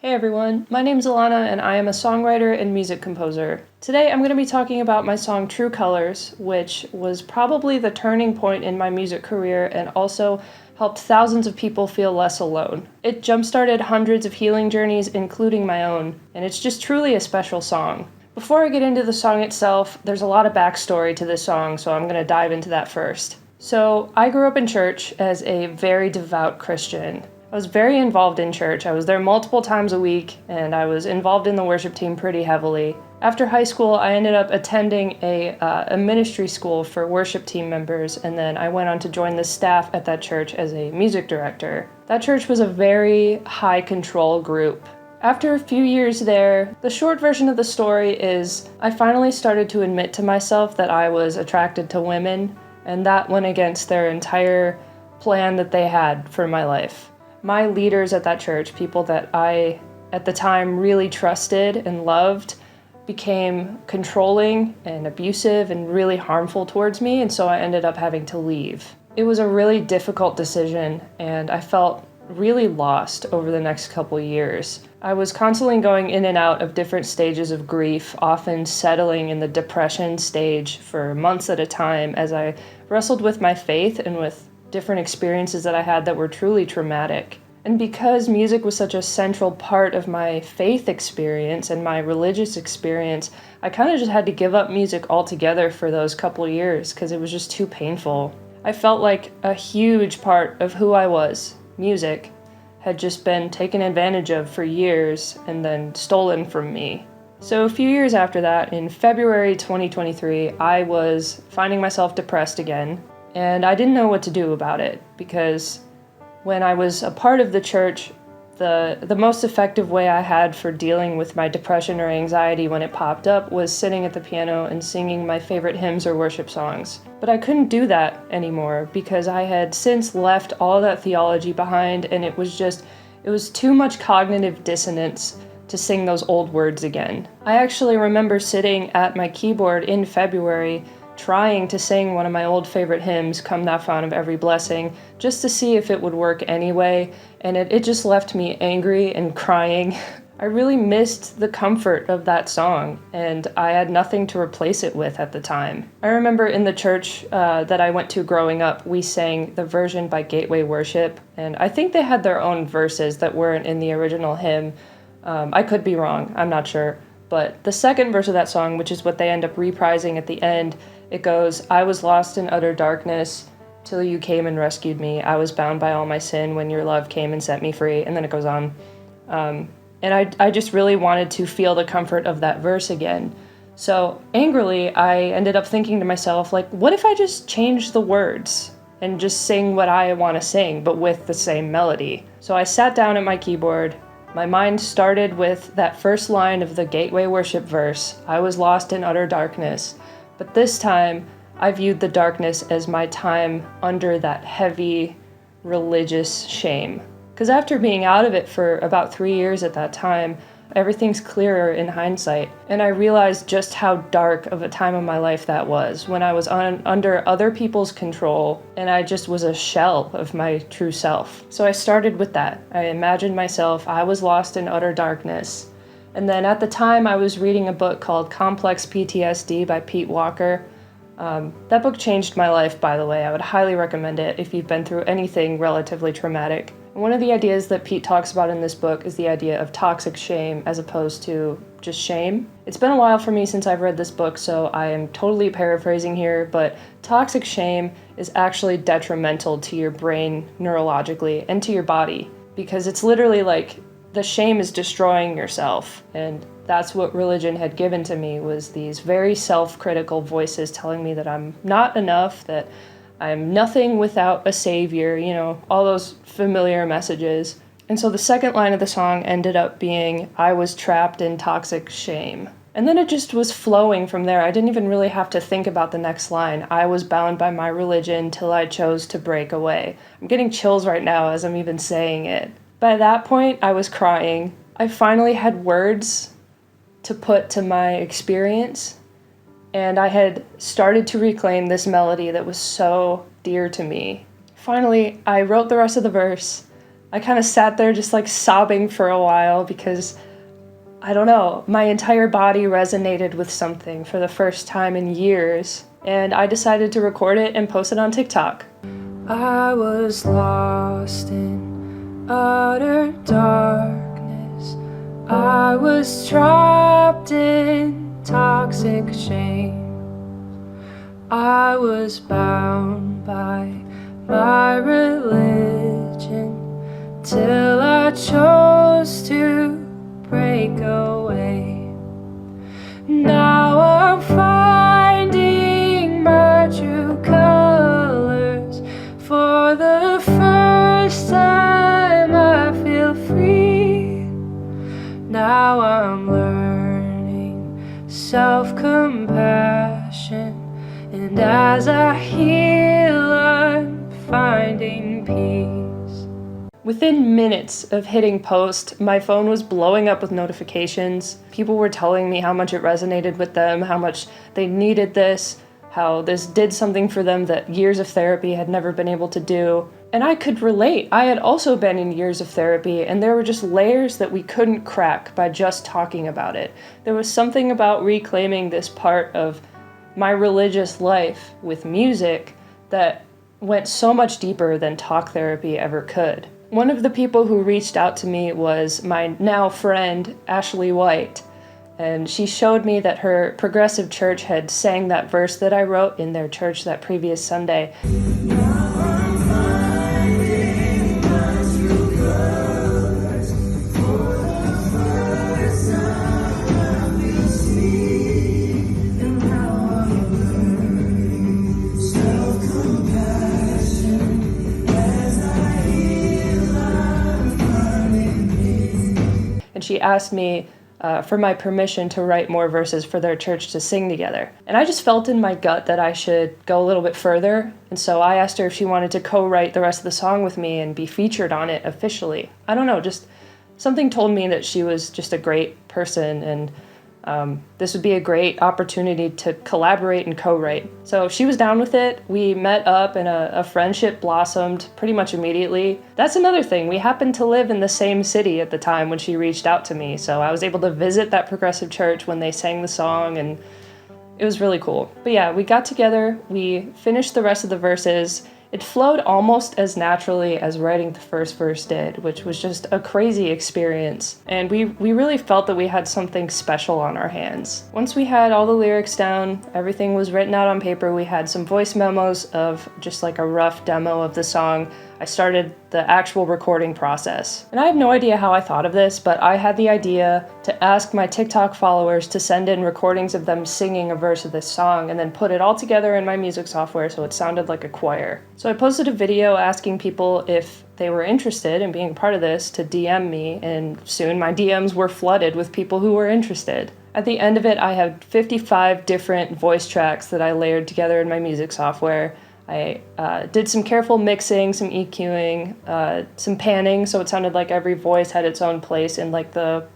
Hey everyone, my name's Alana and I am a songwriter and music composer. Today I'm going to be talking about my song True Colors, which was probably the turning point in my music career and also helped thousands of people feel less alone. It jump-started hundreds of healing journeys, including my own, and it's just truly a special song. Before I get into the song itself, there's a lot of backstory to this song, so I'm going to dive into that first. So, I grew up in church as a very devout Christian. I was very involved in church. I was there multiple times a week, and I was involved in the worship team pretty heavily. After high school, I ended up attending a ministry school for worship team members, and then I went on to join the staff at that church as a music director. That church was a very high-control group. After a few years there, the short version of the story is I finally started to admit to myself that I was attracted to women, and that went against their entire plan that they had for my life. My leaders at that church, people that I, at the time, really trusted and loved, became controlling and abusive and really harmful towards me, and so I ended up having to leave. It was a really difficult decision, and I felt really lost over the next couple years. I was constantly going in and out of different stages of grief, often settling in the depression stage for months at a time as I wrestled with my faith and with different experiences that I had that were truly traumatic. And because music was such a central part of my faith experience and my religious experience, I kind of just had to give up music altogether for those couple years because it was just too painful. I felt like a huge part of who I was, music, had just been taken advantage of for years and then stolen from me. So a few years after that, in February 2023, I was finding myself depressed again. And I didn't know what to do about it because when I was a part of the church, the most effective way I had for dealing with my depression or anxiety when it popped up was sitting at the piano and singing my favorite hymns or worship songs. But I couldn't do that anymore because I had since left all that theology behind, and it was too much cognitive dissonance to sing those old words again. I actually remember sitting at my keyboard in February trying to sing one of my old favorite hymns, Come Thou Fount of Every Blessing, just to see if it would work anyway, and it just left me angry and crying. I really missed the comfort of that song, and I had nothing to replace it with at the time. I remember in the church that I went to growing up, we sang the version by Gateway Worship, and I think they had their own verses that weren't in the original hymn. I could be wrong, I'm not sure. But the second verse of that song, which is what they end up reprising at the end, it goes, I was lost in utter darkness till you came and rescued me. I was bound by all my sin when your love came and set me free. And then it goes on. And I just really wanted to feel the comfort of that verse again. So angrily, I ended up thinking to myself, like, what if I just change the words and just sing what I want to sing, but with the same melody? So I sat down at my keyboard. My mind started with that first line of the Gateway Worship verse, I was lost in utter darkness. But this time, I viewed the darkness as my time under that heavy religious shame. Because after being out of it for about 3 years at that time, everything's clearer in hindsight. And I realized just how dark of a time of my life that was, when I was under other people's control, and I just was a shell of my true self. So I started with that. I imagined myself, I was lost in utter darkness. And then at the time, I was reading a book called Complex PTSD by Pete Walker. That book changed my life, by the way. I would highly recommend it if you've been through anything relatively traumatic. And one of the ideas that Pete talks about in this book is the idea of toxic shame as opposed to just shame. It's been a while for me since I've read this book, so I am totally paraphrasing here, but toxic shame is actually detrimental to your brain neurologically and to your body, because it's literally like the shame is destroying yourself, and that's what religion had given to me, was these very self-critical voices telling me that I'm not enough, that I'm nothing without a savior, you know, all those familiar messages. And so the second line of the song ended up being, I was trapped in toxic shame. And then it just was flowing from there. I didn't even really have to think about the next line. I was bound by my religion till I chose to break away. I'm getting chills right now as I'm even saying it. By that point, I was crying. I finally had words to put to my experience, and I had started to reclaim this melody that was so dear to me. Finally, I wrote the rest of the verse, I kind of sat there just like sobbing for a while because, I don't know, my entire body resonated with something for the first time in years, and I decided to record it and post it on TikTok. I was lost in utter darkness. I was trapped in toxic shame. I was bound by my religion till I chose to break away. Now I'm finding my true colors. For the first time I feel free. Now I'm learning self-compassion, and as I heal, I'm finding peace. Within minutes of hitting post, my phone was blowing up with notifications. People were telling me how much it resonated with them, how much they needed this, how this did something for them that years of therapy had never been able to do. And I could relate. I had also been in years of therapy, and there were just layers that we couldn't crack by just talking about it. There was something about reclaiming this part of my religious life with music that went so much deeper than talk therapy ever could. One of the people who reached out to me was my now friend, Ashley White, and she showed me that her progressive church had sang that verse that I wrote in their church that previous Sunday. And she asked me for my permission to write more verses for their church to sing together. And I just felt in my gut that I should go a little bit further, and so I asked her if she wanted to co-write the rest of the song with me and be featured on it officially. I don't know, just something told me that she was just a great person, and this would be a great opportunity to collaborate and co-write. So she was down with it. We met up and a friendship blossomed pretty much immediately. That's another thing. We happened to live in the same city at the time when she reached out to me, so I was able to visit that progressive church when they sang the song, and it was really cool. But yeah, we got together, we finished the rest of the verses. It flowed almost as naturally as writing the first verse did, which was just a crazy experience. And we really felt that we had something special on our hands. Once we had all the lyrics down, everything was written out on paper, we had some voice memos of just like a rough demo of the song. I started the actual recording process. And I have no idea how I thought of this, but I had the idea to ask my TikTok followers to send in recordings of them singing a verse of this song and then put it all together in my music software so it sounded like a choir. So I posted a video asking people if they were interested in being part of this to DM me, and soon my DMs were flooded with people who were interested. At the end of it, I had 55 different voice tracks that I layered together in my music software. I did some careful mixing, some EQing, some panning, so it sounded like every voice had its own place in like the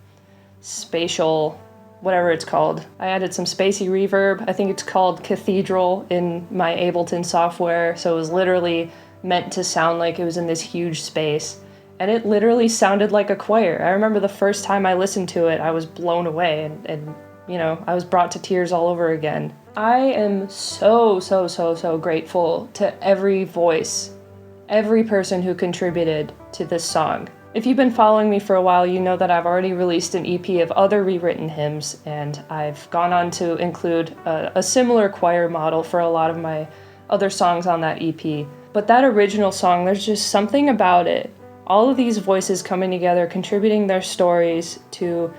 spatial, whatever it's called. I added some spacey reverb. I think it's called Cathedral in my Ableton software, so it was literally meant to sound like it was in this huge space. And it literally sounded like a choir. I remember the first time I listened to it, I was blown away, and you know, I was brought to tears all over again. I am so grateful to every voice, every person who contributed to this song. If you've been following me for a while, you know that I've already released an EP of other rewritten hymns, and I've gone on to include a similar choir model for a lot of my other songs on that EP. But that original song, there's just something about it. All of these voices coming together, contributing their stories to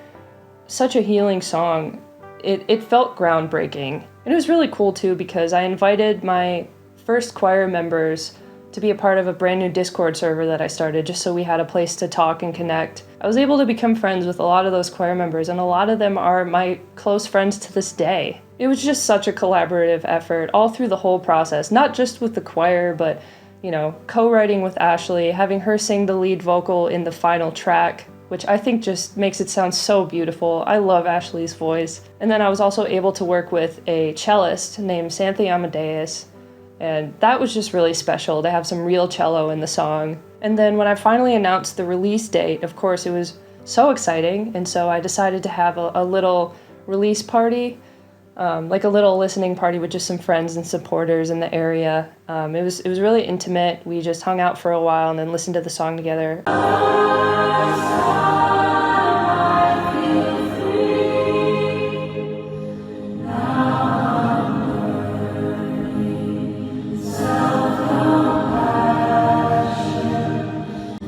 such a healing song. It felt groundbreaking. And it was really cool too because I invited my first choir members to be a part of a brand new Discord server that I started just so we had a place to talk and connect. I was able to become friends with a lot of those choir members, and a lot of them are my close friends to this day. It was just such a collaborative effort all through the whole process, not just with the choir, but you know, co-writing with Ashley, having her sing the lead vocal in the final track, which I think just makes it sound so beautiful. I love Ashley's voice. And then I was also able to work with a cellist named Santhi Amadeus, and that was just really special to have some real cello in the song. And then when I finally announced the release date, of course, it was so exciting, and so I decided to have a little release party, like a little listening party with just some friends and supporters in the area. It was really intimate. We just hung out for a while and then listened to the song together.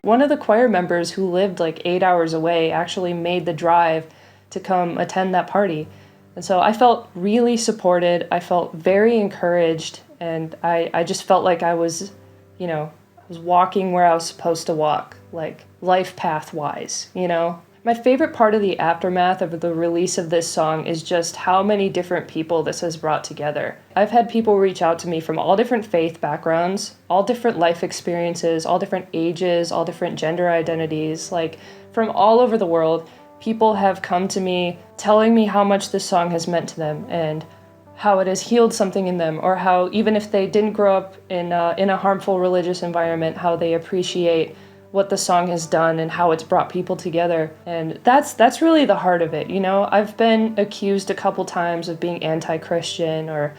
One of the choir members who lived like 8 hours away actually made the drive to come attend that party. And so I felt really supported. I felt very encouraged, and I just felt like I was, I was walking where I was supposed to walk, like life path wise, My favorite part of the aftermath of the release of this song is just how many different people this has brought together. I've had people reach out to me from all different faith backgrounds, all different life experiences, all different ages, all different gender identities, like from all over the world. People have come to me telling me how much this song has meant to them and how it has healed something in them, or how even if they didn't grow up in a harmful religious environment, how they appreciate what the song has done and how it's brought people together. And that's really the heart of it, I've been accused a couple times of being anti-Christian or,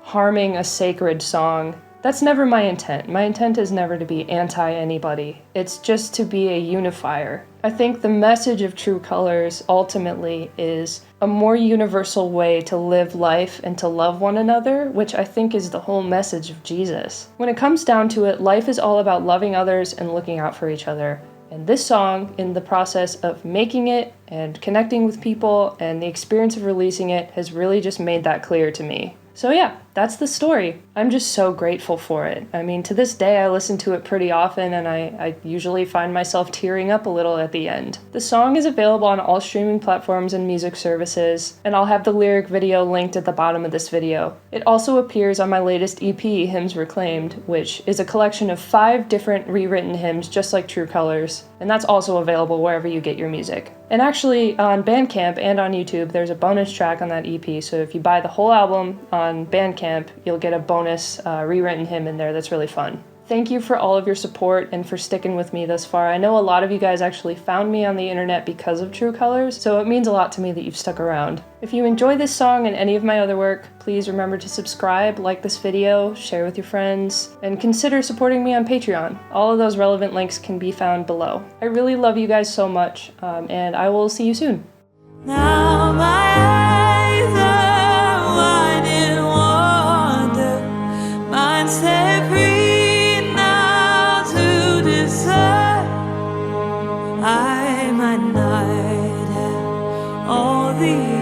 harming a sacred song. That's never my intent. My intent is never to be anti-anybody. It's just to be a unifier. I think the message of True Colors ultimately is a more universal way to live life and to love one another, which I think is the whole message of Jesus. When it comes down to it, life is all about loving others and looking out for each other. And this song, in the process of making it and connecting with people and the experience of releasing it, has really just made that clear to me. So yeah, that's the story. I'm just so grateful for it. I mean, to this day, I listen to it pretty often, and I usually find myself tearing up a little at the end. The song is available on all streaming platforms and music services, and I'll have the lyric video linked at the bottom of this video. It also appears on my latest EP, Hymns Reclaimed, which is a collection of 5 different rewritten hymns just like True Colors, and that's also available wherever you get your music. And actually, on Bandcamp and on YouTube, there's a bonus track on that EP, so if you buy the whole album on Bandcamp, you'll get a bonus rewritten hymn in there that's really fun. Thank you for all of your support and for sticking with me thus far. I know a lot of you guys actually found me on the internet because of True Colors, so it means a lot to me that you've stuck around. If you enjoy this song and any of my other work, please remember to subscribe, like this video, share with your friends, and consider supporting me on Patreon. All of those relevant links can be found below. I really love you guys so much, and I will see you soon. Now my eyes are wide in wonder, mind set free now to decide. I might not have all the